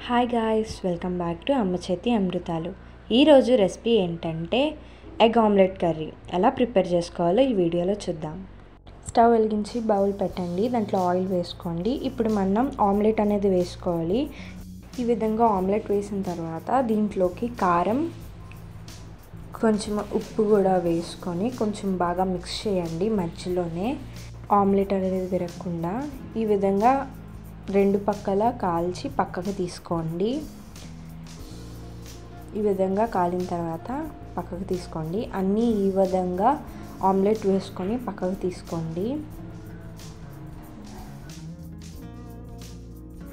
Hi guys, welcome back to అమ్మ చేతి అమృతాలు. ఈరోజు రెసిపీ ఏంటంటే ఎగ్ ఆమ్లెట్ కర్రీ. ఎలా ప్రిపేర్ చేసుకోవాలో ఈ వీడియోలో చూద్దాం. స్టవ్ వెలిగించి బౌల్ పెట్టండి, దాంట్లో ఆయిల్ వేసుకోండి. ఇప్పుడు మనం ఆమ్లెట్ అనేది వేసుకోవాలి. ఈ విధంగా ఆమ్లెట్ వేసిన తర్వాత దీంట్లోకి కారం, కొంచెం ఉప్పు కూడా వేసుకొని కొంచెం బాగా మిక్స్ చేయండి. మధ్యలోనే ఆమ్లెట్ అనేది విరగకుండా ఈ విధంగా రెండు పక్కల కాల్చి పక్కకు తీసుకోండి. ఈ విధంగా కాలిన తర్వాత పక్కకు తీసుకోండి. అన్నీ ఈ విధంగా ఆమ్లెట్ వేసుకొని పక్కకు తీసుకోండి.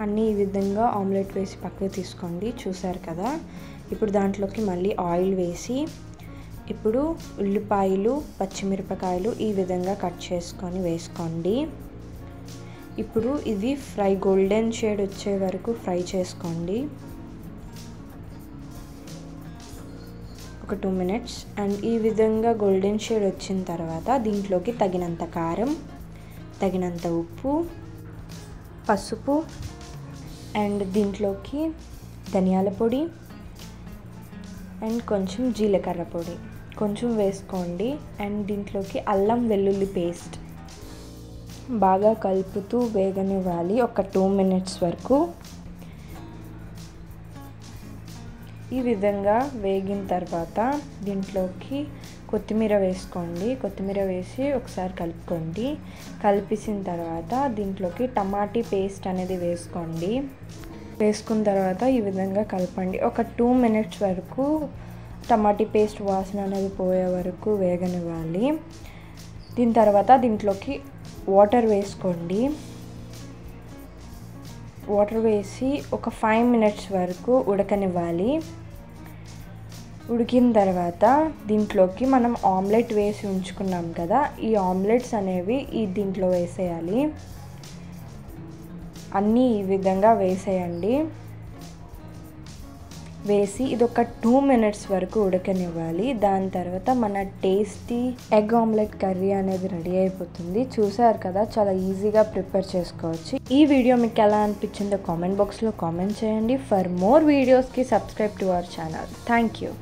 అన్నీ ఈ విధంగా ఆమ్లెట్ వేసి పక్కకు తీసుకోండి. చూసారు కదా. ఇప్పుడు దాంట్లోకి మళ్ళీ ఆయిల్ వేసి ఇప్పుడు ఉల్లిపాయలు, పచ్చిమిరపకాయలు ఈ విధంగా కట్ చేసుకొని వేసుకోండి. ఇప్పుడు ఇది గోల్డెన్ షేడ్ వచ్చే వరకు ఫ్రై చేసుకోండి, ఒక 2 minutes. అండ్ ఈ విధంగా గోల్డెన్ షేడ్ వచ్చిన తర్వాత దీంట్లోకి తగినంత కారం, తగినంత ఉప్పు, పసుపు అండ్ దీంట్లోకి ధనియాల పొడి అండ్ కొంచెం జీలకర్ర పొడి కొంచెం వేసుకోండి. అండ్ దీంట్లోకి అల్లం వెల్లుల్లి పేస్ట్ బాగా కలుపుతూ వేగనివ్వాలి ఒక 2 minutes వరకు. ఈ విధంగా వేగిన తర్వాత దీంట్లోకి కొత్తిమీర వేసుకోండి. కొత్తిమీర వేసి ఒకసారి కలుపుకోండి. కలిపేసిన తర్వాత దీంట్లోకి టమాటీ పేస్ట్ అనేది వేసుకోండి. వేసుకున్న తర్వాత ఈ విధంగా కలపండి. ఒక 2 minutes వరకు టమాటీ పేస్ట్ వాసన అనేది పోయే వరకు వేగనివ్వాలి. దీని తర్వాత దీంట్లోకి వాటర్ వేసుకోండి. వాటర్ వేసి ఒక 5 minutes వరకు ఉడకనివ్వాలి. ఉడికిన తర్వాత దీంట్లోకి మనం ఆమ్లెట్ వేసి ఉంచుకున్నాం కదా, ఈ ఆమ్లెట్స్ అనేవి దీంట్లో వేసేయాలి. అన్నీ ఈ విధంగా వేసేయండి. వేసి ఇది ఒక 2 minutes వరకు ఉడకనివ్వాలి. దాని తర్వాత మన టేస్టీ ఎగ్ ఆమ్లెట్ కర్రీ అనేది రెడీ అయిపోతుంది. చూసారు కదా, చాలా ఈజీగా ప్రిపేర్ చేసుకోవచ్చు. ఈ వీడియో మీకు ఎలా అనిపించిందో కామెంట్ బాక్స్లో కామెంట్ చేయండి. ఫర్ మోర్ వీడియోస్కి subscribe to our channel. Thank you.